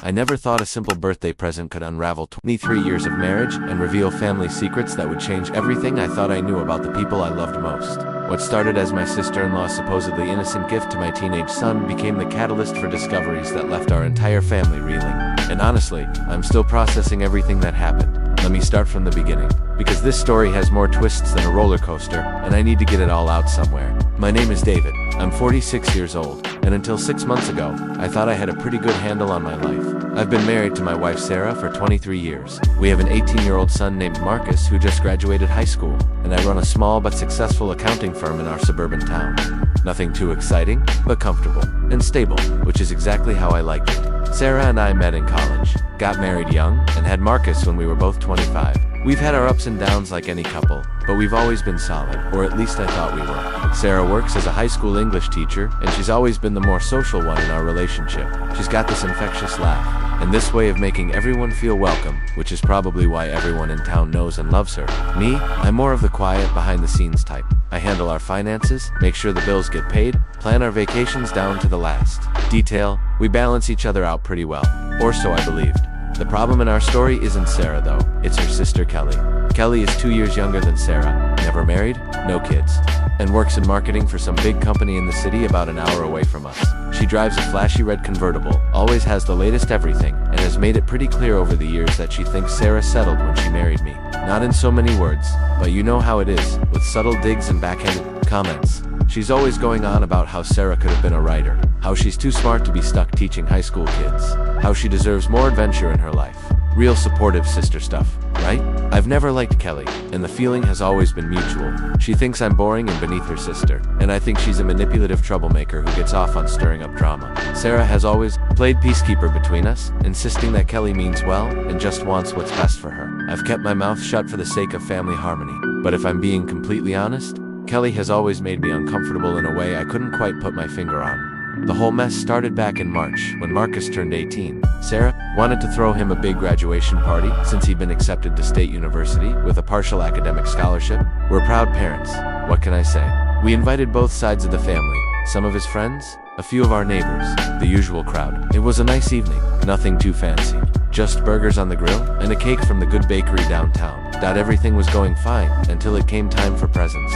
I never thought a simple birthday present could unravel 23 years of marriage and reveal family secrets that would change everything I thought I knew about the people I loved most. What started as my sister-in-law's supposedly innocent gift to my teenage son became the catalyst for discoveries that left our entire family reeling. And honestly, I'm still processing everything that happened. Let me start from the beginning, because this story has more twists than a roller coaster, and I need to get it all out somewhere. My name is David. I'm 46 years old, and until 6 months ago, I thought I had a pretty good handle on my life. I've been married to my wife Sarah for 23 years. We have an 18-year-old son named Marcus who just graduated high school, and I run a small but successful accounting firm in our suburban town. Nothing too exciting, but comfortable and stable, which is exactly how I like it. Sarah and I met in college, got married young, and had Marcus when we were both 25. We've had our ups and downs like any couple, but we've always been solid, or at least I thought we were. Sarah works as a high school English teacher, and she's always been the more social one in our relationship. She's got this infectious laugh, and this way of making everyone feel welcome, which is probably why everyone in town knows and loves her. Me, I'm more of the quiet, behind-the-scenes type. I handle our finances, make sure the bills get paid, plan our vacations down to the last detail. We balance each other out pretty well, or so I believed. The problem in our story isn't Sarah though, it's her sister Kelly. Kelly is 2 years younger than Sarah, never married, no kids, and works in marketing for some big company in the city about an hour away from us. She drives a flashy red convertible, always has the latest everything, and has made it pretty clear over the years that she thinks Sarah settled when she married me. Not in so many words, but you know how it is, with subtle digs and backhanded comments. She's always going on about how Sarah could have been a writer, how she's too smart to be stuck teaching high school kids, how she deserves more adventure in her life. Real supportive sister stuff, right? I've never liked Kelly, and the feeling has always been mutual. She thinks I'm boring and beneath her sister, and I think she's a manipulative troublemaker who gets off on stirring up drama. Sarah has always played peacekeeper between us, insisting that Kelly means well and just wants what's best for her. I've kept my mouth shut for the sake of family harmony, but if I'm being completely honest, Kelly has always made me uncomfortable in a way I couldn't quite put my finger on. The whole mess started back in March, when Marcus turned 18. Sarah wanted to throw him a big graduation party, since he'd been accepted to State University with a partial academic scholarship. We're proud parents, what can I say? We invited both sides of the family, some of his friends, a few of our neighbors, the usual crowd. It was a nice evening, nothing too fancy. Just burgers on the grill, and a cake from the good bakery downtown. Everything was going fine, until it came time for presents.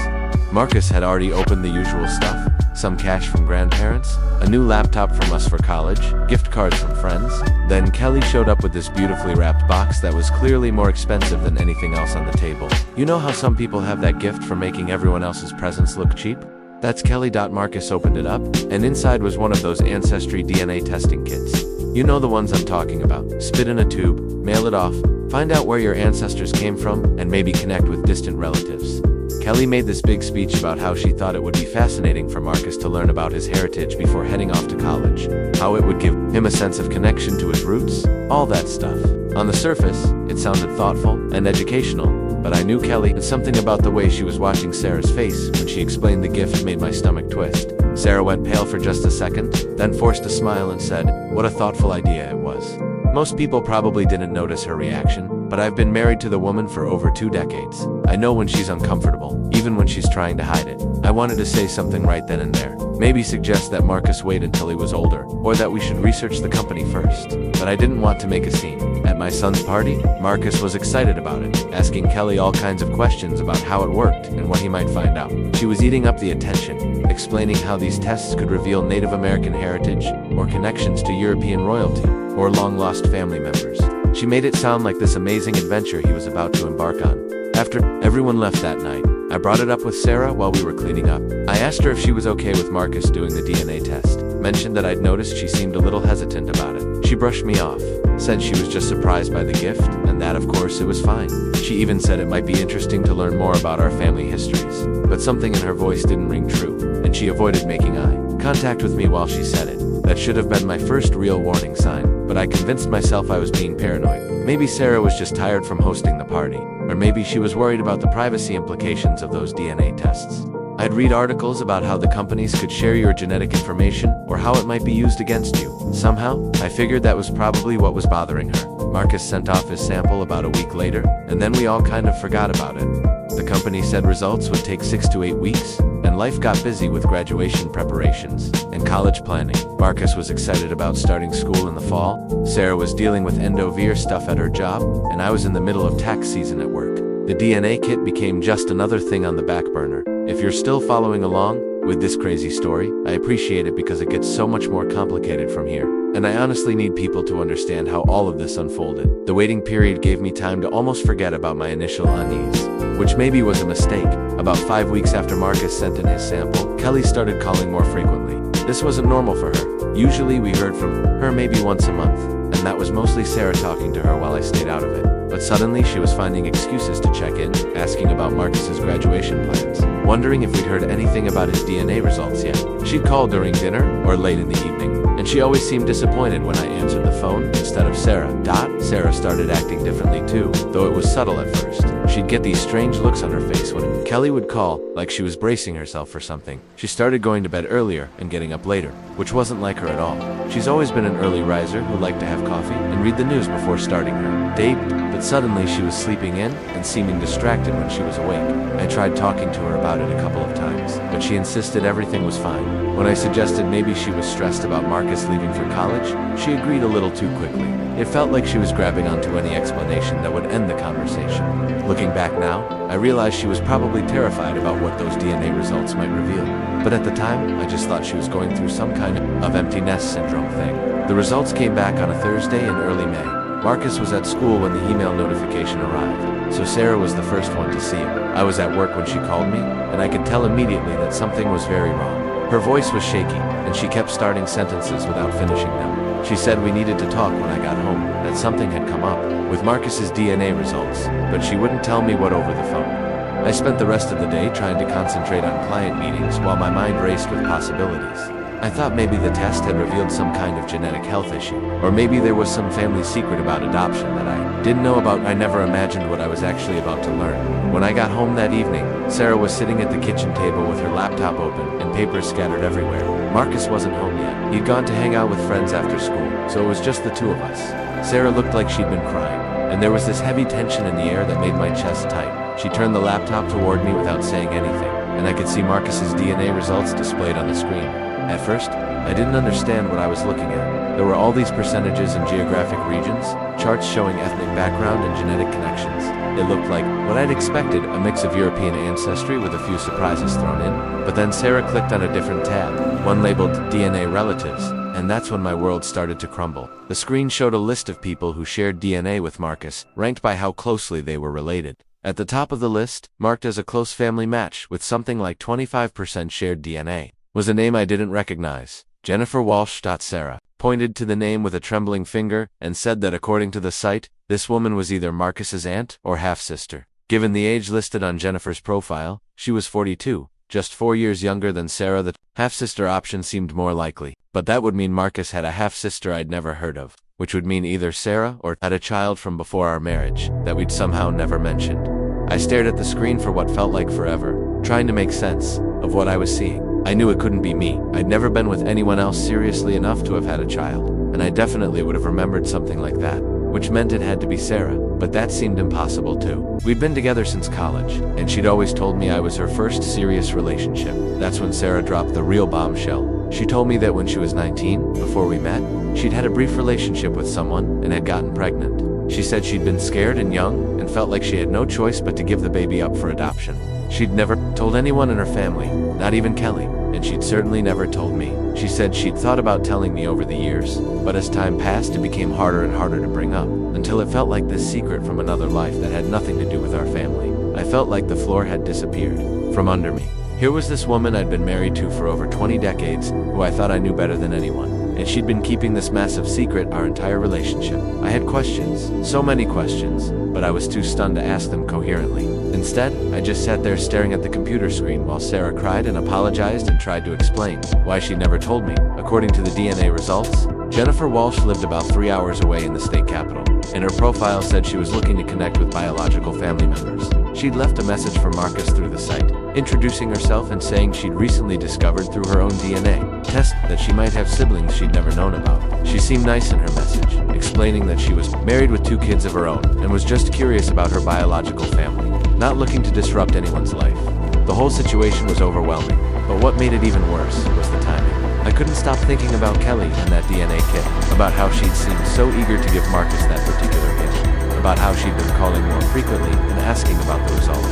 Marcus had already opened the usual stuff, some cash from grandparents, a new laptop from us for college, gift cards from friends. Then Kelly showed up with this beautifully wrapped box that was clearly more expensive than anything else on the table. You know how some people have that gift for making everyone else's presents look cheap? That's Kelly. Marcus opened it up, and inside was one of those Ancestry DNA testing kits. You know the ones I'm talking about. Spit in a tube, mail it off, find out where your ancestors came from, and maybe connect with distant relatives. Kelly made this big speech about how she thought it would be fascinating for Marcus to learn about his heritage before heading off to college, how it would give him a sense of connection to his roots, all that stuff. On the surface, it sounded thoughtful and educational, but I knew Kelly, and something about the way she was watching Sarah's face when she explained the gift made my stomach twist. Sarah went pale for just a second, then forced a smile and said, "What a thoughtful idea it was." Most people probably didn't notice her reaction, but I've been married to the woman for over 2 decades. I know when she's uncomfortable, even when she's trying to hide it. I wanted to say something right then and there. Maybe suggest that Marcus wait until he was older, or that we should research the company first. But I didn't want to make a scene. At my son's party, Marcus was excited about it, asking Kelly all kinds of questions about how it worked and what he might find out. She was eating up the attention, explaining how these tests could reveal Native American heritage, or connections to European royalty, or long-lost family members. She made it sound like this amazing adventure he was about to embark on. After everyone left that night, I brought it up with Sarah while we were cleaning up. I asked her if she was okay with Marcus doing the DNA test, mentioned that I'd noticed she seemed a little hesitant about it. She brushed me off, said she was just surprised by the gift, and that of course it was fine. She even said it might be interesting to learn more about our family histories, but something in her voice didn't ring true, and she avoided making eye contact with me while she said it. That should have been my first real warning sign, but I convinced myself I was being paranoid. Maybe Sarah was just tired from hosting the party, or maybe she was worried about the privacy implications of those DNA tests. I'd read articles about how the companies could share your genetic information, or how it might be used against you. Somehow, I figured that was probably what was bothering her. Marcus sent off his sample about a week later, and then we all kind of forgot about it. The company said results would take 6 to 8 weeks, and life got busy with graduation preparations and college planning. Marcus was excited about starting school in the fall. Sarah was dealing with end-of-year stuff at her job, and I was in the middle of tax season at work. The DNA kit became just another thing on the back burner. If you're still following along with this crazy story, I appreciate it because it gets so much more complicated from here. And I honestly need people to understand how all of this unfolded. The waiting period gave me time to almost forget about my initial unease, which maybe was a mistake. About 5 weeks after Marcus sent in his sample, Kelly started calling more frequently. This wasn't normal for her. Usually we heard from her maybe once a month, and that was mostly Sarah talking to her while I stayed out of it. But suddenly she was finding excuses to check in, asking about Marcus's graduation plans, wondering if we'd heard anything about his DNA results yet. She'd call during dinner or late in the evening, and she always seemed disappointed when I answered the phone instead of Sarah. Sarah started acting differently too, though it was subtle at first. She'd get these strange looks on her face when Kelly would call, like she was bracing herself for something. She started going to bed earlier and getting up later, which wasn't like her at all. She's always been an early riser who liked to have coffee and read the news before starting her day, but suddenly she was sleeping in and seeming distracted when she was awake. I tried talking to her about it a couple of times, but she insisted everything was fine. When I suggested maybe she was stressed about Marcus leaving for college, she agreed a little too quickly. It felt like she was grabbing onto any explanation that would end the conversation. Looking back now, I realized she was probably terrified about what those DNA results might reveal. But at the time, I just thought she was going through some kind of empty nest syndrome thing. The results came back on a Thursday in early May. Marcus was at school when the email notification arrived, so Sarah was the first one to see it. I was at work when she called me, and I could tell immediately that something was very wrong. Her voice was shaky, and she kept starting sentences without finishing them. She said we needed to talk when I got home, that something had come up with Marcus's DNA results, but she wouldn't tell me what over the phone. I spent the rest of the day trying to concentrate on client meetings while my mind raced with possibilities. I thought maybe the test had revealed some kind of genetic health issue, or maybe there was some family secret about adoption that I didn't know about. I never imagined what I was actually about to learn. When I got home that evening, Sarah was sitting at the kitchen table with her laptop open and papers scattered everywhere. Marcus wasn't home yet. He'd gone to hang out with friends after school, so it was just the two of us. Sarah looked like she'd been crying, and there was this heavy tension in the air that made my chest tight. She turned the laptop toward me without saying anything, and I could see Marcus's DNA results displayed on the screen. At first, I didn't understand what I was looking at. There were all these percentages and geographic regions, charts showing ethnic background and genetic connections. It looked like what I'd expected, a mix of European ancestry with a few surprises thrown in. But then Sarah clicked on a different tab, one labeled DNA Relatives, and that's when my world started to crumble. The screen showed a list of people who shared DNA with Marcus, ranked by how closely they were related. At the top of the list, marked as a close family match with something like 25% shared DNA, was a name I didn't recognize. Jennifer Walsh. Sarah pointed to the name with a trembling finger and said that according to the site, this woman was either Marcus's aunt or half-sister. Given the age listed on Jennifer's profile, she was 42, just 4 years younger than Sarah. The half-sister option seemed more likely, but that would mean Marcus had a half-sister I'd never heard of, which would mean either Sarah or had a child from before our marriage that we'd somehow never mentioned. I stared at the screen for what felt like forever, trying to make sense of what I was seeing. I knew it couldn't be me. I'd never been with anyone else seriously enough to have had a child, and I definitely would have remembered something like that, which meant it had to be Sarah, but that seemed impossible too. We'd been together since college, and she'd always told me I was her first serious relationship. That's when Sarah dropped the real bombshell. She told me that when she was 19, before we met, she'd had a brief relationship with someone and had gotten pregnant. She said she'd been scared and young and felt like she had no choice but to give the baby up for adoption. She'd never told anyone in her family, not even Kelly, and she'd certainly never told me. She said she'd thought about telling me over the years, but as time passed it became harder and harder to bring up, until it felt like this secret from another life that had nothing to do with our family. I felt like the floor had disappeared from under me. Here was this woman I'd been married to for over 20 decades, who I thought I knew better than anyone, and she'd been keeping this massive secret our entire relationship. I had questions, so many questions, but I was too stunned to ask them coherently. Instead, I just sat there staring at the computer screen while Sarah cried and apologized and tried to explain why she never told me. According to the DNA results, Jennifer Walsh lived about 3 hours away in the state capital, and her profile said she was looking to connect with biological family members. She'd left a message for Marcus through the site, introducing herself and saying she'd recently discovered through her own DNA test that she might have siblings she'd never known about. She seemed nice in her message, explaining that she was married with 2 kids of her own and was just curious about her biological family. not looking to disrupt anyone's life. The whole situation was overwhelming, but what made it even worse was the timing. I couldn't stop thinking about Kelly and that DNA kit, about how she'd seemed so eager to give Marcus that particular gift, about how she'd been calling more frequently and asking about the results.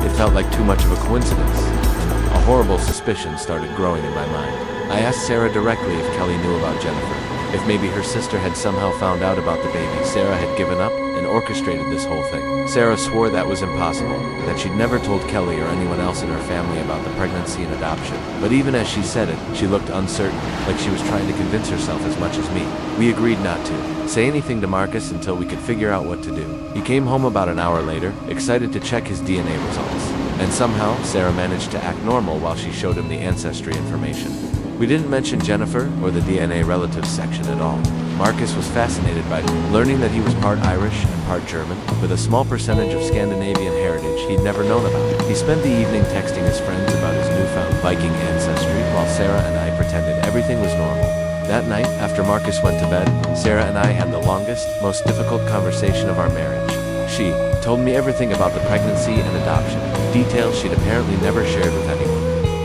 It felt like too much of a coincidence, and a horrible suspicion started growing in my mind. I asked Sarah directly if Kelly knew about Jennifer, if maybe her sister had somehow found out about the baby. Sarah had given up and orchestrated this whole thing. Sarah swore that was impossible, that she'd never told Kelly or anyone else in her family about the pregnancy and adoption. But even as she said it, she looked uncertain, like she was trying to convince herself as much as me. We agreed not to say anything to Marcus until we could figure out what to do. He came home about an hour later, excited to check his DNA results. And somehow, Sarah managed to act normal while she showed him the ancestry information. We didn't mention Jennifer or the DNA relatives section at all. Marcus was fascinated by learning that he was part Irish and part German, with a small percentage of Scandinavian heritage he'd never known about. He spent the evening texting his friends about his newfound Viking ancestry, while Sarah and I pretended everything was normal. That night, after Marcus went to bed, Sarah and I had the longest, most difficult conversation of our marriage. She told me everything about the pregnancy and adoption, details she'd apparently never shared with anyone.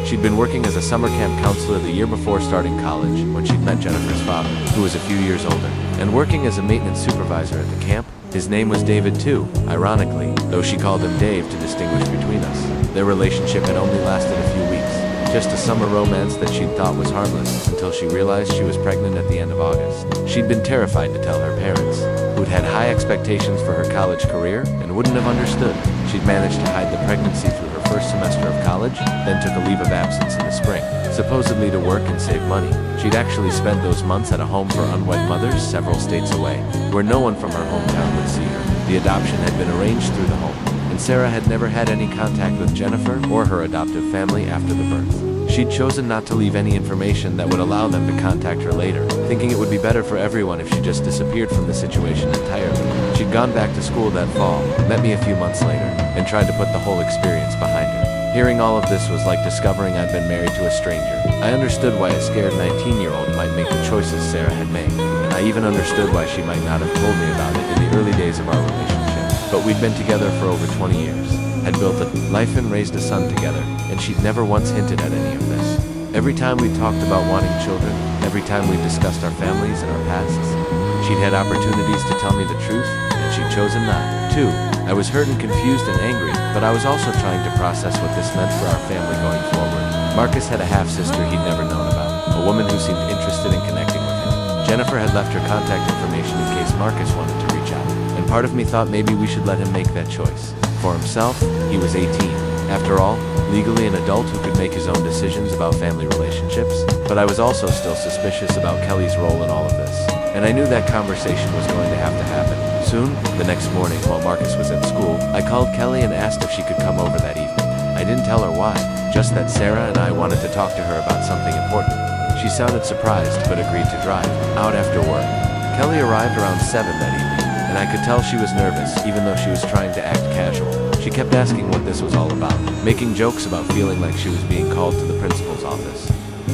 She'd been working as a summer camp counselor the year before starting college when she'd met Jennifer's father, who was a few years older, and working as a maintenance supervisor at the camp. His name was David too, ironically, though she called him Dave to distinguish between us. Their relationship had only lasted a few weeks, just a summer romance that she'd thought was harmless until she realized she was pregnant at the end of August. She'd been terrified to tell her parents, who'd had high expectations for her college career and wouldn't have understood. She'd managed to hide the pregnancy through her first semester of college, then took a leave of absence in the spring, supposedly to work and save money. She'd actually spent those months at a home for unwed mothers several states away, where no one from her hometown would see her. The adoption had been arranged through the home, and Sarah had never had any contact with Jennifer or her adoptive family after the birth. She'd chosen not to leave any information that would allow them to contact her later, thinking it would be better for everyone if she just disappeared from the situation entirely. She'd gone back to school that fall, met me a few months later, and tried to put the whole experience behind her. Hearing all of this was like discovering I'd been married to a stranger. I understood why a scared 19-year-old might make the choices Sarah had made, and I even understood why she might not have told me about it in the early days of our relationship. But we'd been together for over 20 years, had built a life and raised a son together, and she'd never once hinted at any of this. Every time we talked about wanting children, every time we discussed our families and our pasts, she'd had opportunities to tell me the truth, and she'd chosen not to. I was hurt and confused and angry, but I was also trying to process what this meant for our family going forward. Marcus had a half-sister he'd never known about, a woman who seemed interested in connecting with him. Jennifer had left her contact information in case Marcus wanted to reach out, and part of me thought maybe we should let him make that choice. For himself, he was 18. After all, legally an adult who could make his own decisions about family relationships. But I was also still suspicious about Kelly's role in all of this, and I knew that conversation was going to happen. Soon, the next morning, while Marcus was at school, I called Kelly and asked if she could come over that evening. I didn't tell her why, just that Sarah and I wanted to talk to her about something important. She sounded surprised, but agreed to drive out after work. Kelly arrived around 7 that evening, and I could tell she was nervous, even though she was trying to act casual. She kept asking what this was all about, making jokes about feeling like she was being called to the principal's office.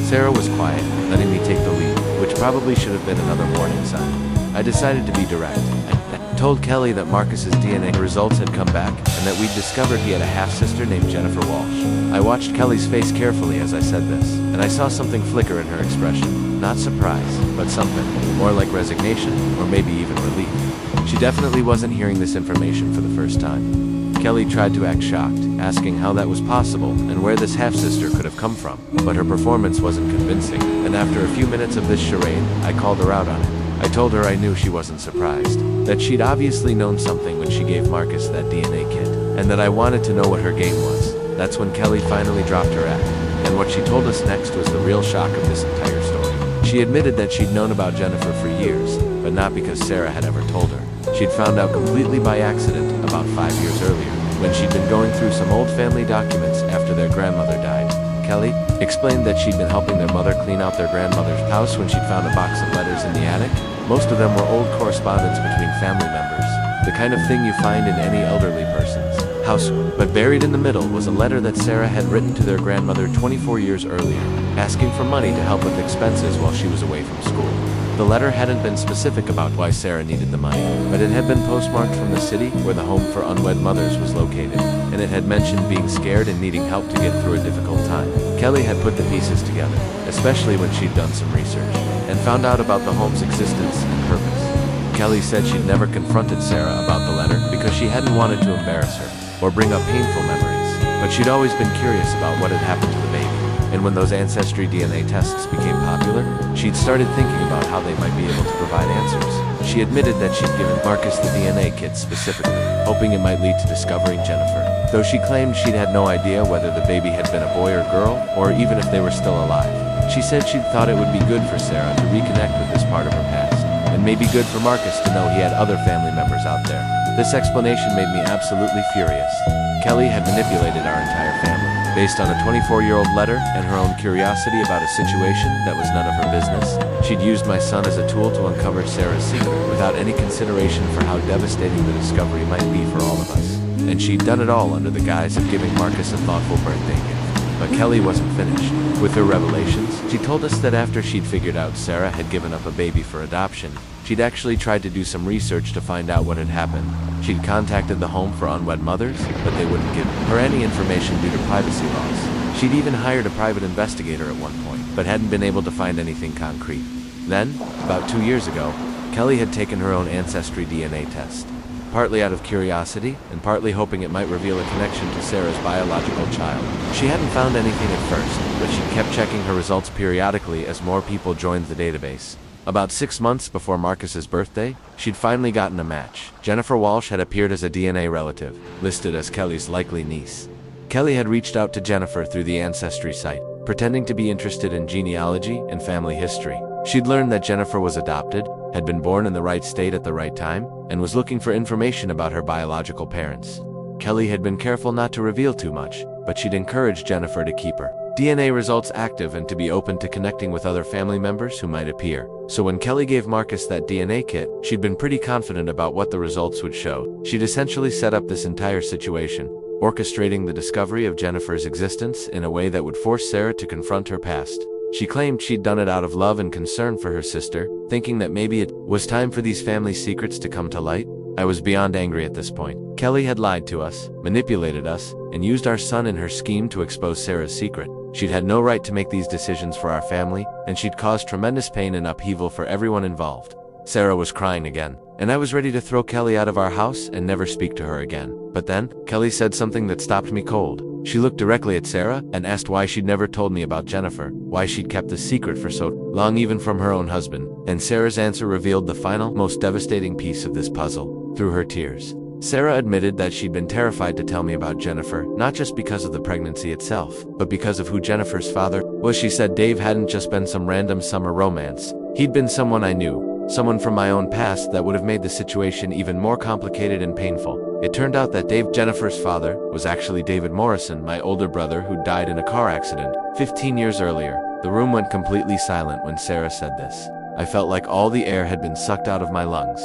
Sarah was quiet, letting me take the lead, which probably should have been another warning sign. I decided to be direct. I told Kelly that Marcus's DNA results had come back, and that we'd discovered he had a half-sister named Jennifer Walsh. I watched Kelly's face carefully as I said this, and I saw something flicker in her expression. Not surprise, but something more like resignation, or maybe even relief. She definitely wasn't hearing this information for the first time. Kelly tried to act shocked, asking how that was possible and where this half-sister could have come from, but her performance wasn't convincing, and after a few minutes of this charade, I called her out on it. I told her I knew she wasn't surprised, that she'd obviously known something when she gave Marcus that DNA kit, and that I wanted to know what her game was. That's when Kelly finally dropped her act, and what she told us next was the real shock of this entire story. She admitted that she'd known about Jennifer for years, but not because Sarah had ever told her. She'd found out completely by accident about 5 years earlier, when she'd been going through some old family documents after their grandmother died. Kelly explained that she'd been helping their mother clean out their grandmother's house when she'd found a box of letters in the attic. Most of them were old correspondence between family members, the kind of thing you find in any elderly person's house. But buried in the middle was a letter that Sarah had written to their grandmother 24 years earlier, asking for money to help with expenses while she was away from school. The letter hadn't been specific about why Sarah needed the money, but it had been postmarked from the city where the home for unwed mothers was located, and it had mentioned being scared and needing help to get through a difficult time. Kelly had put the pieces together, especially when she'd done some research, and found out about the home's existence and purpose. Kelly said she'd never confronted Sarah about the letter because she hadn't wanted to embarrass her or bring up painful memories, but she'd always been curious about what had happened to the baby. And when those ancestry DNA tests became popular, she'd started thinking about how they might be able to provide answers. She admitted that she'd given Marcus the DNA kit specifically, hoping it might lead to discovering Jennifer, though she claimed she'd had no idea whether the baby had been a boy or girl, or even if they were still alive. She said she'd thought it would be good for Sarah to reconnect with this part of her past, and maybe good for Marcus to know he had other family members out there. This explanation made me absolutely furious. Kelly had manipulated our entire family, based on a 24-year-old letter and her own curiosity about a situation that was none of her business. She'd used my son as a tool to uncover Sarah's secret without any consideration for how devastating the discovery might be for all of us. And she'd done it all under the guise of giving Marcus a thoughtful birthday gift. But Kelly wasn't finished. With her revelations, she told us that after she'd figured out Sarah had given up a baby for adoption, she'd actually tried to do some research to find out what had happened. She'd contacted the home for unwed mothers, but they wouldn't give her any information due to privacy laws. She'd even hired a private investigator at one point, but hadn't been able to find anything concrete. Then, about 2 years ago, Kelly had taken her own ancestry DNA test, partly out of curiosity and partly hoping it might reveal a connection to Sarah's biological child. She hadn't found anything at first, but she kept checking her results periodically as more people joined the database. About 6 months before Marcus's birthday, she'd finally gotten a match. Jennifer Walsh had appeared as a DNA relative, listed as Kelly's likely niece. Kelly had reached out to Jennifer through the Ancestry site, pretending to be interested in genealogy and family history. She'd learned that Jennifer was adopted, had been born in the right state at the right time, and was looking for information about her biological parents. Kelly had been careful not to reveal too much, but she'd encouraged Jennifer to keep her DNA results active and to be open to connecting with other family members who might appear. So when Kelly gave Marcus that DNA kit, she'd been pretty confident about what the results would show. She'd essentially set up this entire situation, orchestrating the discovery of Jennifer's existence in a way that would force Sarah to confront her past. She claimed she'd done it out of love and concern for her sister, thinking that maybe it was time for these family secrets to come to light. I was beyond angry at this point. Kelly had lied to us, manipulated us, and used our son in her scheme to expose Sarah's secret. She'd had no right to make these decisions for our family, and she'd caused tremendous pain and upheaval for everyone involved. Sarah was crying again, and I was ready to throw Kelly out of our house and never speak to her again. But then, Kelly said something that stopped me cold. She looked directly at Sarah and asked why she'd never told me about Jennifer, why she'd kept the secret for so long even from her own husband. And Sarah's answer revealed the final, most devastating piece of this puzzle. Through her tears, Sarah admitted that she'd been terrified to tell me about Jennifer, not just because of the pregnancy itself, but because of who Jennifer's father was. She said Dave hadn't just been some random summer romance. He'd been someone I knew, someone from my own past that would have made the situation even more complicated and painful. It turned out that Dave, Jennifer's father, was actually David Morrison, my older brother who died in a car accident 15 years earlier. The room went completely silent when Sarah said this. I felt like all the air had been sucked out of my lungs.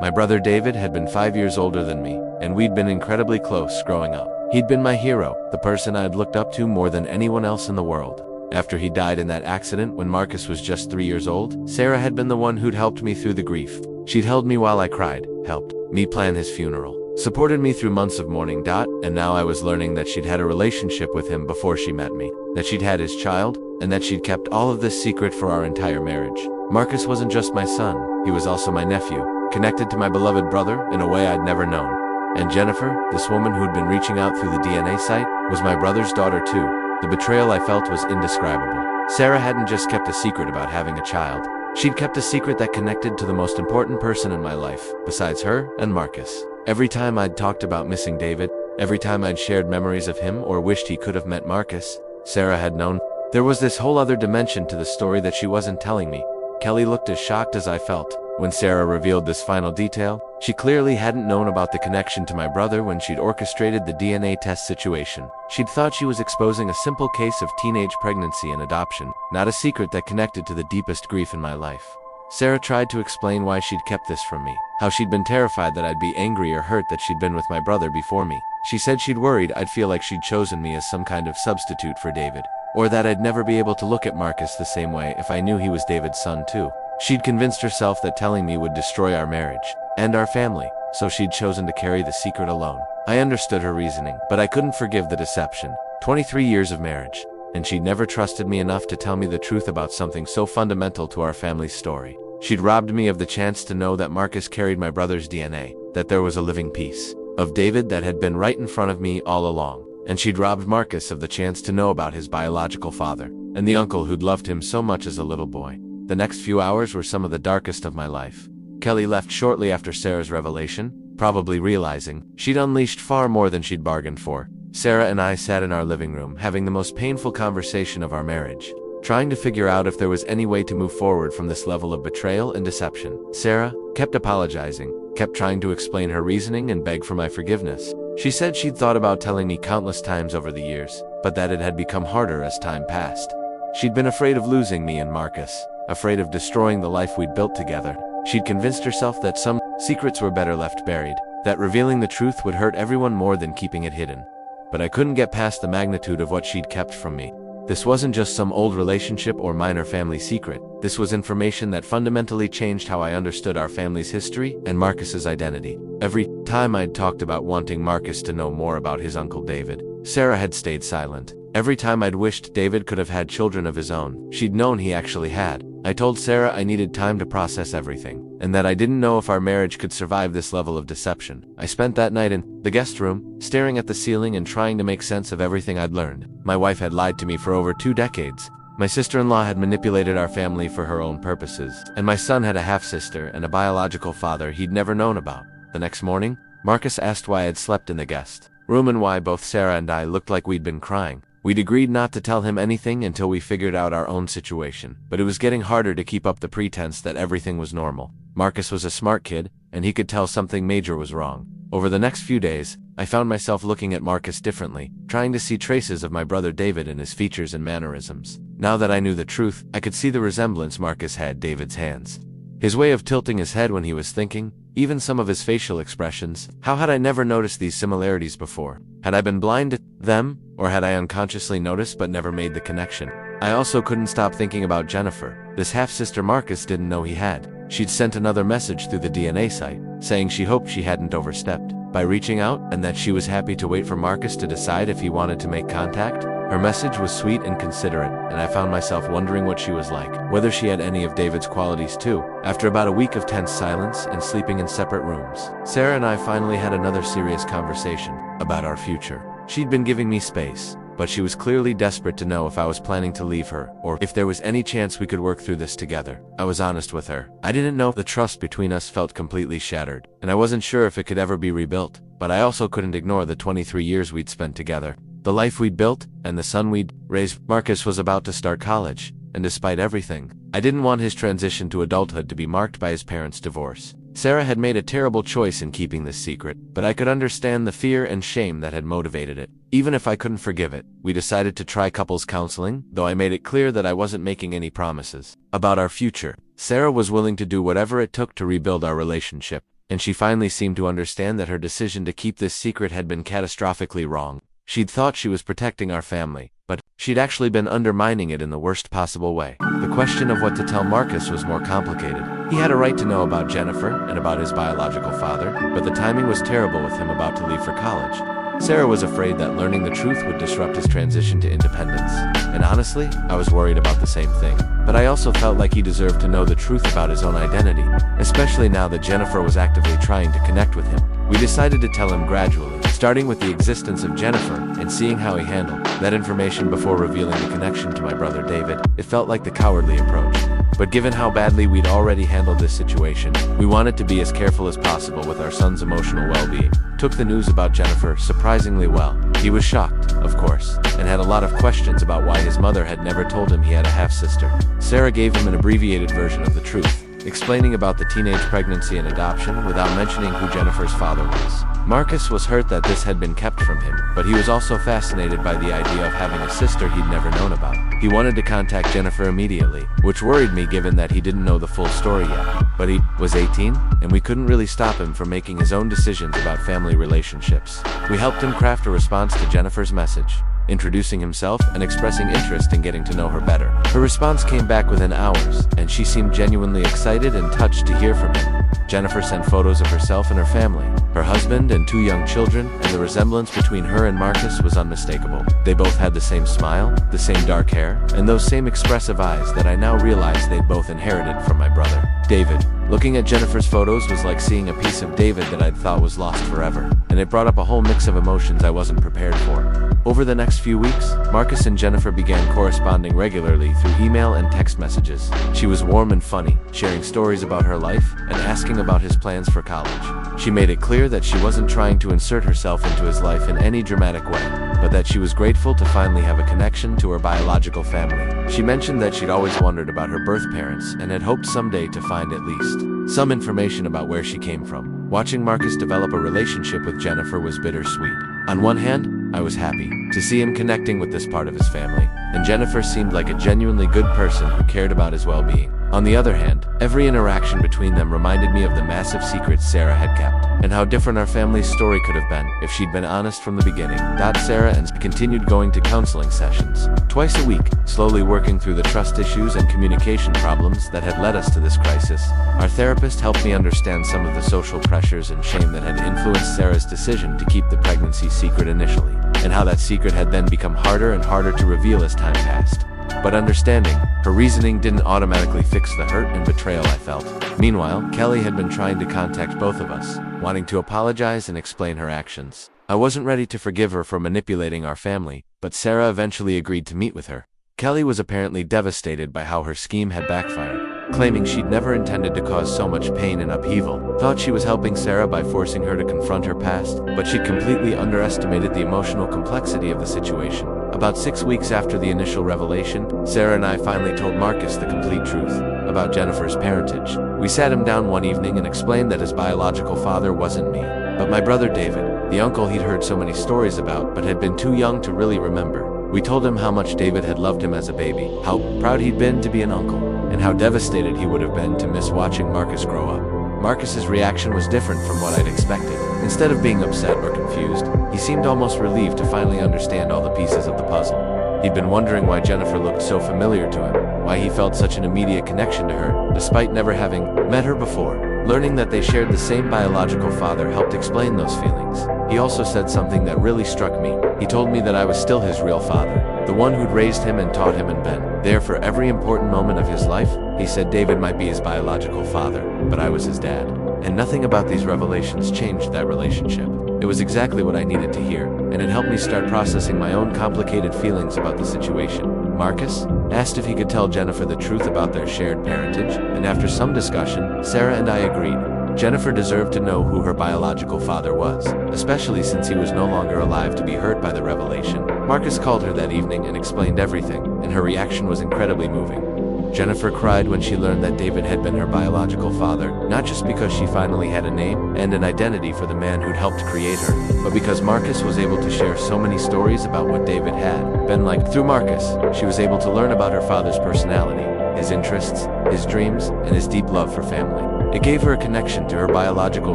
My brother David had been 5 years older than me, and we'd been incredibly close growing up. He'd been my hero, the person I'd looked up to more than anyone else in the world. After he died in that accident when Marcus was just 3 years old, Sarah had been the one who'd helped me through the grief. She'd held me while I cried, helped me plan his funeral, supported me through months of mourning. And now I was learning that she'd had a relationship with him before she met me, that she'd had his child, and that she'd kept all of this secret for our entire marriage. Marcus wasn't just my son, he was also my nephew, connected to my beloved brother in a way I'd never known. And Jennifer, this woman who'd been reaching out through the DNA site, was my brother's daughter too. The betrayal I felt was indescribable. Sarah hadn't just kept a secret about having a child. She'd kept a secret that connected to the most important person in my life, besides her and Marcus. Every time I'd talked about missing David, every time I'd shared memories of him or wished he could have met Marcus, Sarah had known. There was this whole other dimension to the story that she wasn't telling me. Kelly looked as shocked as I felt. When Sarah revealed this final detail, she clearly hadn't known about the connection to my brother when she'd orchestrated the DNA test situation. She'd thought she was exposing a simple case of teenage pregnancy and adoption, not a secret that connected to the deepest grief in my life. Sarah tried to explain why she'd kept this from me, how she'd been terrified that I'd be angry or hurt that she'd been with my brother before me. She said she'd worried I'd feel like she'd chosen me as some kind of substitute for David, or that I'd never be able to look at Marcus the same way if I knew he was David's son too. She'd convinced herself that telling me would destroy our marriage and our family, so she'd chosen to carry the secret alone. I understood her reasoning, but I couldn't forgive the deception. 23 years of marriage, and she'd never trusted me enough to tell me the truth about something so fundamental to our family's story. She'd robbed me of the chance to know that Marcus carried my brother's DNA, that there was a living piece of David that had been right in front of me all along. And she'd robbed Marcus of the chance to know about his biological father, and the uncle who'd loved him so much as a little boy. The next few hours were some of the darkest of my life. Kelly left shortly after Sarah's revelation, probably realizing she'd unleashed far more than she'd bargained for. Sarah and I sat in our living room having the most painful conversation of our marriage, trying to figure out if there was any way to move forward from this level of betrayal and deception. Sarah kept apologizing, kept trying to explain her reasoning and beg for my forgiveness. She said she'd thought about telling me countless times over the years, but that it had become harder as time passed. She'd been afraid of losing me and Marcus, afraid of destroying the life we'd built together. She'd convinced herself that some secrets were better left buried, that revealing the truth would hurt everyone more than keeping it hidden. But I couldn't get past the magnitude of what she'd kept from me. This wasn't just some old relationship or minor family secret. This was information that fundamentally changed how I understood our family's history and Marcus's identity. Every time I'd talked about wanting Marcus to know more about his uncle David, Sarah had stayed silent. Every time I'd wished David could have had children of his own, she'd known he actually had. I told Sarah I needed time to process everything, and that I didn't know if our marriage could survive this level of deception. I spent that night in the guest room, staring at the ceiling and trying to make sense of everything I'd learned. My wife had lied to me for over 2 decades. My sister-in-law had manipulated our family for her own purposes, and my son had a half-sister and a biological father he'd never known about. The next morning, Marcus asked why I'd slept in the guest room and why both Sarah and I looked like we'd been crying. We'd agreed not to tell him anything until we figured out our own situation, but it was getting harder to keep up the pretense that everything was normal. Marcus was a smart kid, and he could tell something major was wrong. Over the next few days, I found myself looking at Marcus differently, trying to see traces of my brother David in his features and mannerisms. Now that I knew the truth, I could see the resemblance Marcus had David's hands. His way of tilting his head when he was thinking, even some of his facial expressions. How had I never noticed these similarities before? Had I been blind to them, or had I unconsciously noticed but never made the connection? I also couldn't stop thinking about Jennifer, this half-sister Marcus didn't know he had. She'd sent another message through the DNA site, saying she hoped she hadn't overstepped by reaching out, and that she was happy to wait for Marcus to decide if he wanted to make contact. Her message was sweet and considerate, and I found myself wondering what she was like, whether she had any of David's qualities too. After about a week of tense silence and sleeping in separate rooms, Sarah and I finally had another serious conversation about our future. She'd been giving me space, but she was clearly desperate to know if I was planning to leave her, or if there was any chance we could work through this together. I was honest with her. I didn't know if the trust between us felt completely shattered, and I wasn't sure if it could ever be rebuilt, but I also couldn't ignore the 23 years we'd spent together. The life we'd built, and the son we'd raised. Marcus was about to start college, and despite everything, I didn't want his transition to adulthood to be marked by his parents' divorce. Sarah had made a terrible choice in keeping this secret, but I could understand the fear and shame that had motivated it. Even if I couldn't forgive it, we decided to try couples counseling, though I made it clear that I wasn't making any promises about our future. Sarah was willing to do whatever it took to rebuild our relationship, and she finally seemed to understand that her decision to keep this secret had been catastrophically wrong. She'd thought she was protecting our family, but she'd actually been undermining it in the worst possible way. The question of what to tell Marcus was more complicated. He had a right to know about Jennifer and about his biological father, but the timing was terrible with him about to leave for college. Sarah was afraid that learning the truth would disrupt his transition to independence. And honestly, I was worried about the same thing. But I also felt like he deserved to know the truth about his own identity, especially now that Jennifer was actively trying to connect with him. We decided to tell him gradually, starting with the existence of Jennifer and seeing how he handled that information before revealing the connection to my brother David. It felt like the cowardly approach. But given how badly we'd already handled this situation, we wanted to be as careful as possible with our son's emotional well-being. Took the news about Jennifer surprisingly well. He was shocked, of course, and had a lot of questions about why his mother had never told him he had a half-sister. Sarah gave him an abbreviated version of the truth, explaining about the teenage pregnancy and adoption without mentioning who Jennifer's father was. Marcus was hurt that this had been kept from him, but he was also fascinated by the idea of having a sister he'd never known about. He wanted to contact Jennifer immediately, which worried me given that he didn't know the full story yet. But he was 18, and we couldn't really stop him from making his own decisions about family relationships. We helped him craft a response to Jennifer's message, introducing himself and expressing interest in getting to know her better. Her response came back within hours, and she seemed genuinely excited and touched to hear from him. Jennifer sent photos of herself and her family, her husband and 2 young children, and the resemblance between her and Marcus was unmistakable. They both had the same smile, the same dark hair, and those same expressive eyes that I now realized they'd both inherited from my brother, David. Looking at Jennifer's photos was like seeing a piece of David that I'd thought was lost forever, and it brought up a whole mix of emotions I wasn't prepared for. Over the next few weeks, Marcus and Jennifer began corresponding regularly through email and text messages. She was warm and funny, sharing stories about her life and asking about his plans for college. She made it clear that she wasn't trying to insert herself into his life in any dramatic way, but that she was grateful to finally have a connection to her biological family. She mentioned that she'd always wondered about her birth parents and had hoped someday to find at least some information about where she came from. Watching Marcus develop a relationship with Jennifer was bittersweet. On one hand, I was happy to see him connecting with this part of his family, and Jennifer seemed like a genuinely good person who cared about his well-being. On the other hand, every interaction between them reminded me of the massive secrets Sarah had kept, and how different our family's story could have been if she'd been honest from the beginning. Sarah and continued going to counseling sessions twice a week, slowly working through the trust issues and communication problems that had led us to this crisis. Our therapist helped me understand some of the social pressures and shame that had influenced Sarah's decision to keep the pregnancy secret initially, and how that secret had then become harder and harder to reveal as time passed. But understanding her reasoning didn't automatically fix the hurt and betrayal I felt. Meanwhile, Kelly had been trying to contact both of us, wanting to apologize and explain her actions. I wasn't ready to forgive her for manipulating our family, but Sarah eventually agreed to meet with her. Kelly was apparently devastated by how her scheme had backfired, claiming she'd never intended to cause so much pain and upheaval. Thought she was helping Sarah by forcing her to confront her past, but she'd completely underestimated the emotional complexity of the situation. About 6 weeks after the initial revelation, Sarah and I finally told Marcus the complete truth about Jennifer's parentage. We sat him down one evening and explained that his biological father wasn't me, but my brother David, the uncle he'd heard so many stories about but had been too young to really remember. We told him how much David had loved him as a baby, how proud he'd been to be an uncle, and how devastated he would have been to miss watching Marcus grow up. Marcus's reaction was different from what I'd expected. Instead of being upset or confused, he seemed almost relieved to finally understand all the pieces of the puzzle. He'd been wondering why Jennifer looked so familiar to him, why he felt such an immediate connection to her, despite never having met her before. Learning that they shared the same biological father helped explain those feelings. He also said something that really struck me. He told me that I was still his real father, the one who'd raised him and taught him and been there for every important moment of his life. He said David might be his biological father, but I was his dad. And nothing about these revelations changed that relationship. It was exactly what I needed to hear, and it helped me start processing my own complicated feelings about the situation. Marcus asked if he could tell Jennifer the truth about their shared parentage, and after some discussion, Sarah and I agreed. Jennifer deserved to know who her biological father was, especially since he was no longer alive to be hurt by the revelation. Marcus called her that evening and explained everything, and her reaction was incredibly moving. Jennifer cried when she learned that David had been her biological father, not just because she finally had a name and an identity for the man who'd helped create her, but because Marcus was able to share so many stories about what David had been like. Through Marcus, she was able to learn about her father's personality, his interests, his dreams, and his deep love for family. It gave her a connection to her biological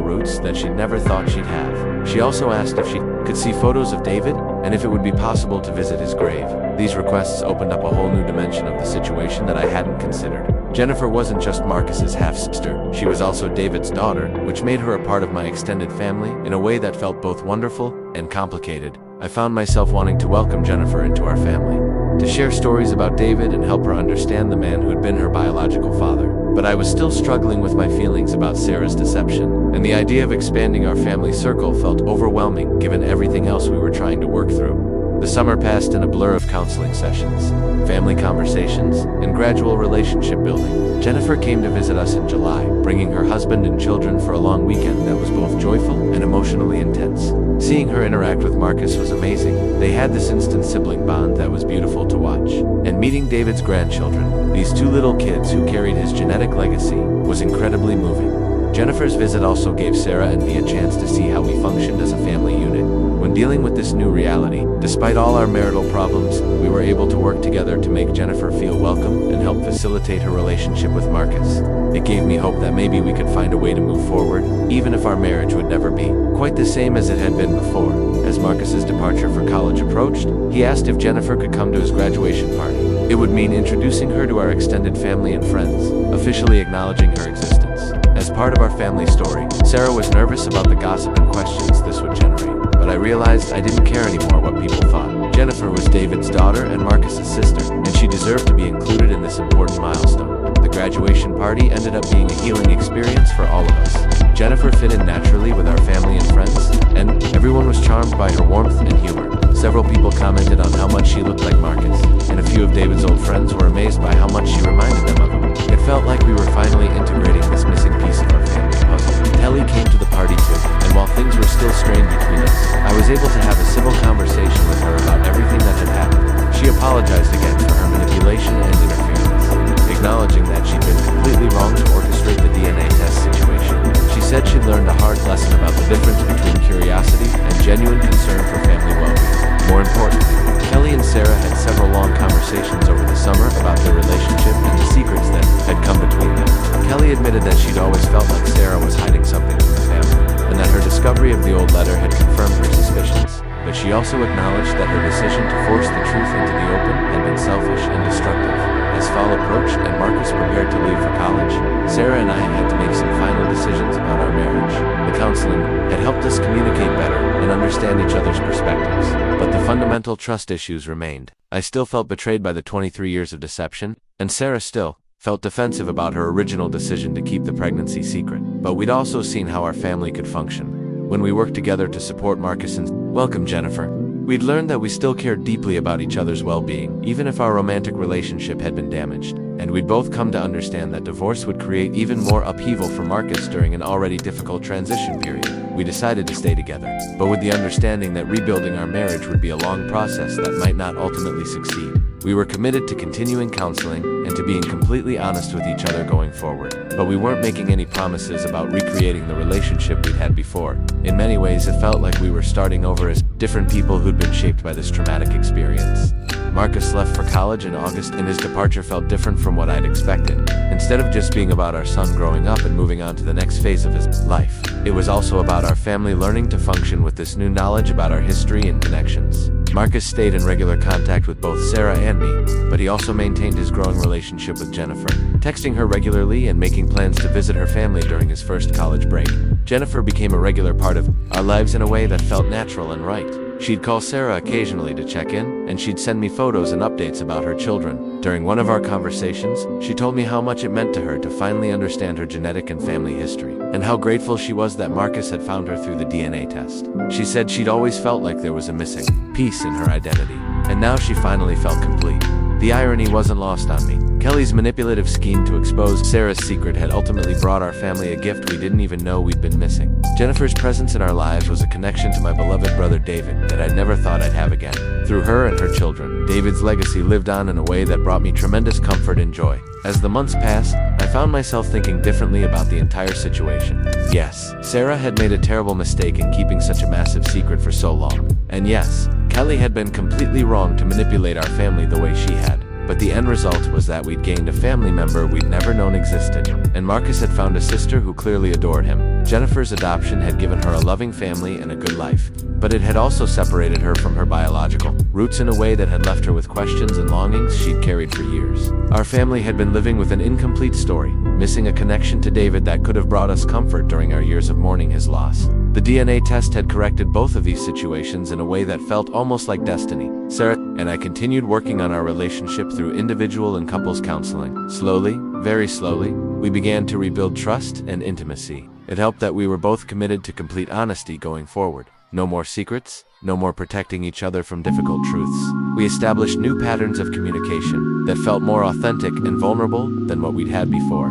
roots that she'd never thought she'd have. She also asked if she could see photos of David, and if it would be possible to visit his grave. These requests opened up a whole new dimension of the situation that I hadn't considered. Jennifer wasn't just Marcus's half-sister, she was also David's daughter, which made her a part of my extended family in a way that felt both wonderful and complicated. I found myself wanting to welcome Jennifer into our family, to share stories about David and help her understand the man who had been her biological father. But I was still struggling with my feelings about Sarah's deception, and the idea of expanding our family circle felt overwhelming given everything else we were trying to work through. The summer passed in a blur of counseling sessions, family conversations, and gradual relationship building. Jennifer came to visit us in July, bringing her husband and children for a long weekend that was both joyful and emotionally intense. Seeing her interact with Marcus was amazing. They had this instant sibling bond that was beautiful to watch. And meeting David's grandchildren, these 2 little kids who carried his genetic legacy, was incredibly moving. Jennifer's visit also gave Sarah and me a chance to see how we functioned as a family unit. When When dealing with this new reality, despite all our marital problems, we were able to work together to make Jennifer feel welcome and help facilitate her relationship with Marcus. It gave me hope that maybe we could find a way to move forward, even if our marriage would never be quite the same as it had been before. As Marcus's departure for college approached, he asked if Jennifer could come to his graduation party. It would mean introducing her to our extended family and friends, officially acknowledging her existence. As part of our family story, Sarah was nervous about the gossip and questions this would generate, but I realized I didn't care anymore what people thought. Jennifer was David's daughter and Marcus's sister, and she deserved to be included in this important milestone. The graduation party ended up being a healing experience for all of us. Jennifer fit in naturally with our family and friends, and everyone was charmed by her warmth and humor. Several people commented on how much she looked like Marcus, and a few of David's old friends were amazed by how much she reminded them of him. It felt like we were finally integrating this missing piece of our family puzzle. Kelly came to the party too, and while things were still strained between us, I was able to have a civil conversation with her about everything that had happened. She apologized again for her manipulation and interference, acknowledging that she'd been completely wrong to orchestrate the DNA test situation. She said she'd learned a hard lesson about the difference between curiosity and genuine concern for family well-being. More importantly, Kelly and Sarah had several long conversations over the summer about their relationship and the secrets that had come between them. Kelly admitted that she'd always felt like Sarah was hiding something from the family, and that her discovery of the old letter had confirmed her suspicions. But she also acknowledged that her decision to force the truth into the open had been selfish and destructive. As fall approached and Marcus prepared to leave for college, Sarah and I had to make some final decisions about our marriage. The counseling had helped us communicate better and understand each other's perspectives, but the fundamental trust issues remained. I still felt betrayed by the 23 years of deception, and Sarah still felt defensive about her original decision to keep the pregnancy secret. But we'd also seen how our family could function when we worked together to support Marcus and welcome Jennifer. We'd learned that we still cared deeply about each other's well-being, even if our romantic relationship had been damaged. And we'd both come to understand that divorce would create even more upheaval for Marcus during an already difficult transition period. We decided to stay together, but with the understanding that rebuilding our marriage would be a long process that might not ultimately succeed. We were committed to continuing counseling and to being completely honest with each other going forward, but we weren't making any promises about recreating the relationship we'd had before. In many ways, it felt like we were starting over as different people who'd been shaped by this traumatic experience. Marcus left for college in August, and his departure felt different from what I'd expected. Instead of just being about our son growing up and moving on to the next phase of his life, it was also about our family learning to function with this new knowledge about our history and connections. Marcus stayed in regular contact with both Sarah and me, but he also maintained his growing relationship with Jennifer, texting her regularly and making plans to visit her family during his first college break. Jennifer became a regular part of our lives in a way that felt natural and right. She'd call Sarah occasionally to check in, and she'd send me photos and updates about her children. During one of our conversations, she told me how much it meant to her to finally understand her genetic and family history, and how grateful she was that Marcus had found her through the DNA test. She said she'd always felt like there was a missing piece in her identity, and now she finally felt complete. The irony wasn't lost on me. Kelly's manipulative scheme to expose Sarah's secret had ultimately brought our family a gift we didn't even know we'd been missing. Jennifer's presence in our lives was a connection to my beloved brother David that I'd never thought I'd have again. Through her and her children, David's legacy lived on in a way that brought me tremendous comfort and joy. As the months passed, I found myself thinking differently about the entire situation. Yes, Sarah had made a terrible mistake in keeping such a massive secret for so long. And yes, Kelly had been completely wrong to manipulate our family the way she had. But the end result was that we'd gained a family member we'd never known existed, and Marcus had found a sister who clearly adored him. Jennifer's adoption had given her a loving family and a good life, but it had also separated her from her biological roots in a way that had left her with questions and longings she'd carried for years. Our family had been living with an incomplete story, missing a connection to David that could have brought us comfort during our years of mourning his loss. The DNA test had corrected both of these situations in a way that felt almost like destiny. Sarah and I continued working on our relationship through individual and couples counseling. Slowly, very slowly, we began to rebuild trust and intimacy. It helped that we were both committed to complete honesty going forward. No more secrets, no more protecting each other from difficult truths. We established new patterns of communication that felt more authentic and vulnerable than what we'd had before.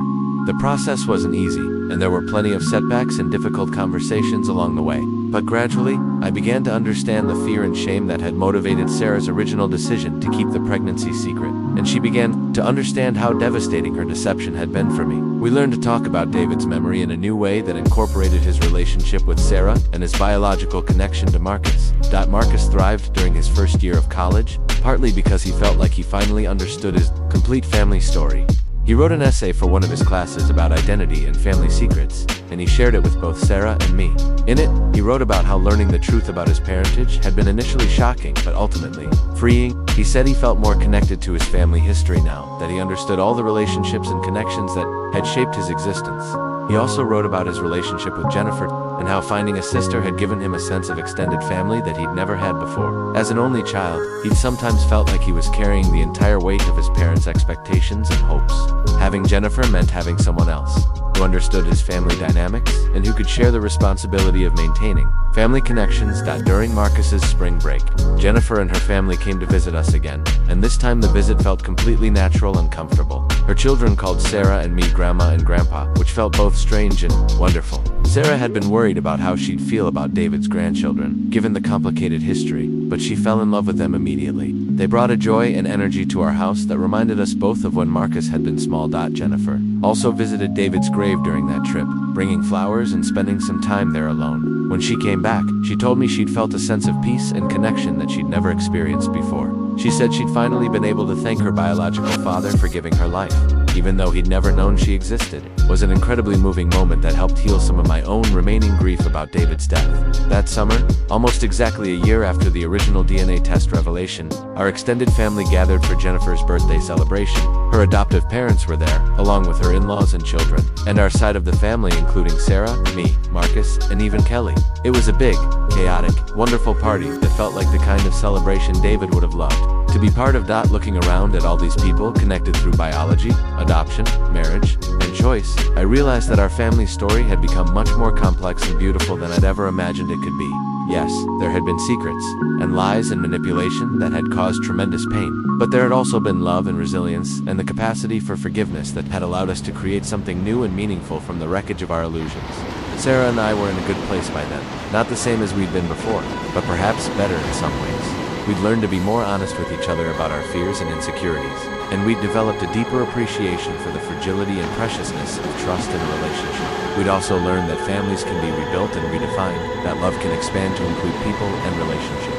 The process wasn't easy, and there were plenty of setbacks and difficult conversations along the way. But gradually, I began to understand the fear and shame that had motivated Sarah's original decision to keep the pregnancy secret, and she began to understand how devastating her deception had been for me. We learned to talk about David's memory in a new way that incorporated his relationship with Sarah and his biological connection to Marcus. Marcus thrived during his first year of college, partly because he felt like he finally understood his complete family story. He wrote an essay for one of his classes about identity and family secrets, and he shared it with both Sarah and me. In it, he wrote about how learning the truth about his parentage had been initially shocking, but ultimately freeing. He said he felt more connected to his family history now, that he understood all the relationships and connections that had shaped his existence. He also wrote about his relationship with Jennifer, and how finding a sister had given him a sense of extended family that he'd never had before. As an only child, he'd sometimes felt like he was carrying the entire weight of his parents' expectations and hopes. Having Jennifer meant having someone else who understood his family dynamics and who could share the responsibility of maintaining family connections. During Marcus's spring break, Jennifer and her family came to visit us again, and this time the visit felt completely natural and comfortable. Her children called Sarah and me Grandma and Grandpa, which felt both strange and wonderful. Sarah had been worried about how she'd feel about David's grandchildren, given the complicated history, but she fell in love with them immediately. They brought a joy and energy to our house that reminded us both of when Marcus had been small. Jennifer also visited David's grave during that trip, bringing flowers and spending some time there alone. When she came back, she told me she'd felt a sense of peace and connection that she'd never experienced before. She said she'd finally been able to thank her biological father for giving her life, even though he'd never known she existed. It was an incredibly moving moment that helped heal some of my own remaining grief about David's death. That summer, almost exactly a year after the original DNA test revelation, our extended family gathered for Jennifer's birthday celebration. Her adoptive parents were there, along with her in-laws and children, and our side of the family including Sarah, me, Marcus, and even Kelly. It was a big, chaotic, wonderful party that felt like the kind of celebration David would have loved to be part of. Looking around at all these people connected through biology, adoption, marriage, and choice, I realized that our family story had become much more complex and beautiful than I'd ever imagined it could be. Yes, there had been secrets, and lies and manipulation that had caused tremendous pain, but there had also been love and resilience, and the capacity for forgiveness that had allowed us to create something new and meaningful from the wreckage of our illusions. Sarah and I were in a good place by then, not the same as we'd been before, but perhaps better in some ways. We'd learned to be more honest with each other about our fears and insecurities, and we'd developed a deeper appreciation for the fragility and preciousness of trust in a relationship. We'd also learned that families can be rebuilt and redefined, that love can expand to include people and relationships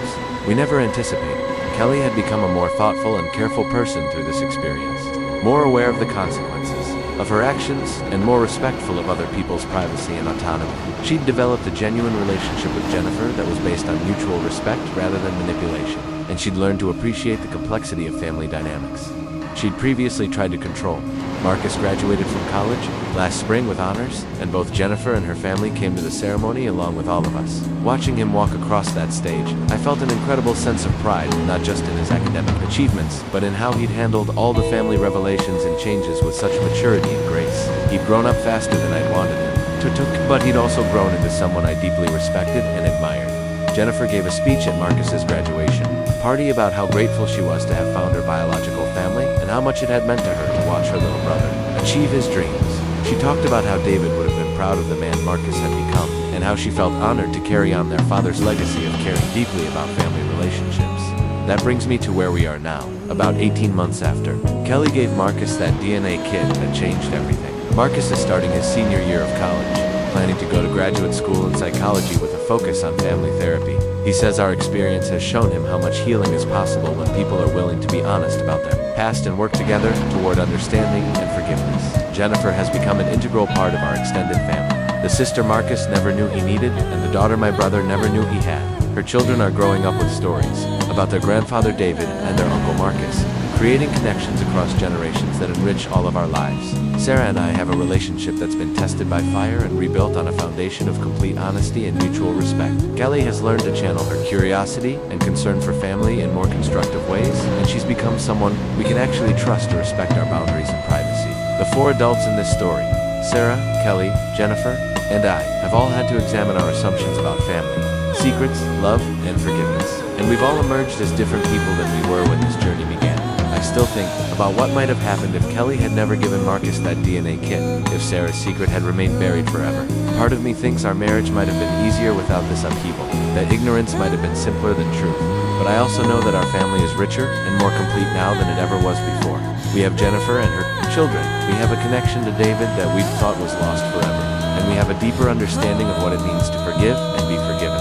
we never anticipated. Kelly had become a more thoughtful and careful person through this experience, more aware of the consequences of her actions, and more respectful of other people's privacy and autonomy. She'd developed a genuine relationship with Jennifer that was based on mutual respect rather than manipulation, and she'd learned to appreciate the complexity of family dynamics she'd previously tried to control. Marcus graduated from college last spring with honors, and both Jennifer and her family came to the ceremony along with all of us. Watching him walk across that stage, I felt an incredible sense of pride, not just in his academic achievements, but in how he'd handled all the family revelations and changes with such maturity and grace. He'd grown up faster than I'd wanted him to, but he'd also grown into someone I deeply respected and admired. Jennifer gave a speech at Marcus's graduation party about how grateful she was to have found her biological family and how much it had meant to her to watch her little brother achieve his dreams. She talked about how David would have been proud of the man Marcus had become, and how she felt honored to carry on their father's legacy of caring deeply about family relationships. That brings me to where we are now, about 18 months after. Kelly gave Marcus that DNA kit that changed everything. Marcus is starting his senior year of college, planning to go to graduate school in psychology with a focus on family therapy. He says our experience has shown him how much healing is possible when people are willing to be honest about their past and work together toward understanding and forgiveness. Jennifer has become an integral part of our extended family. The sister Marcus never knew he needed, and the daughter my brother never knew he had. Her children are growing up with stories about their grandfather David and their uncle Marcus, creating connections across generations that enrich all of our lives. Sarah and I have a relationship that's been tested by fire and rebuilt on a foundation of complete honesty and mutual respect. Kelly has learned to channel her curiosity and concern for family in more constructive ways, and she's become someone we can actually trust to respect our boundaries and privacy. The four adults in this story, Sarah, Kelly, Jennifer, and I, have all had to examine our assumptions about family, secrets, love, and forgiveness. And we've all emerged as different people than we were when this journey began. I still think about what might have happened if Kelly had never given Marcus that DNA kit, if Sarah's secret had remained buried forever. Part of me thinks our marriage might have been easier without this upheaval, that ignorance might have been simpler than truth. But I also know that our family is richer and more complete now than it ever was before. We have Jennifer and her children. We have a connection to David that we thought was lost forever. And we have a deeper understanding of what it means to forgive and be forgiven.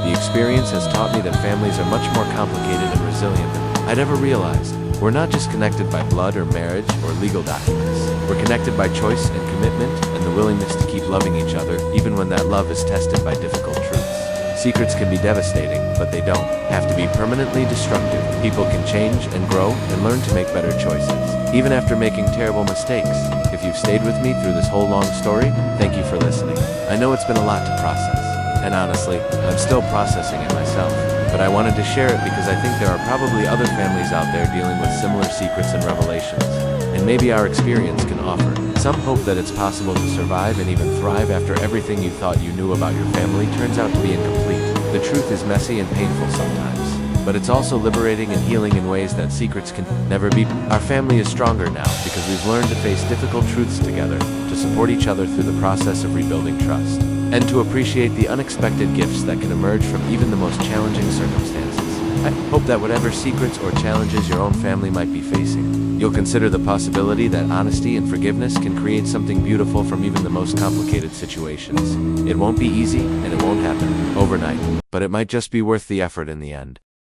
The experience has taught me that families are much more complicated and resilient than I'd ever realized. We're not just connected by blood or marriage or legal documents. We're connected by choice and commitment and the willingness to keep loving each other even when that love is tested by difficult truths. Secrets can be devastating, but they don't have to be permanently destructive. People can change and grow and learn to make better choices, even after making terrible mistakes. If you've stayed with me through this whole long story, thank you for listening. I know it's been a lot to process, and honestly, I'm still processing it myself. But I wanted to share it because I think there are probably other families out there dealing with similar secrets and revelations, and maybe our experience can offer some hope that it's possible to survive and even thrive after everything you thought you knew about your family turns out to be incomplete. The truth is messy and painful sometimes, but it's also liberating and healing in ways that secrets can never be. Our family is stronger now because we've learned to face difficult truths together, to support each other through the process of rebuilding trust, and to appreciate the unexpected gifts that can emerge from even the most challenging circumstances. I hope that whatever secrets or challenges your own family might be facing, you'll consider the possibility that honesty and forgiveness can create something beautiful from even the most complicated situations. It won't be easy, and it won't happen overnight, but it might just be worth the effort in the end.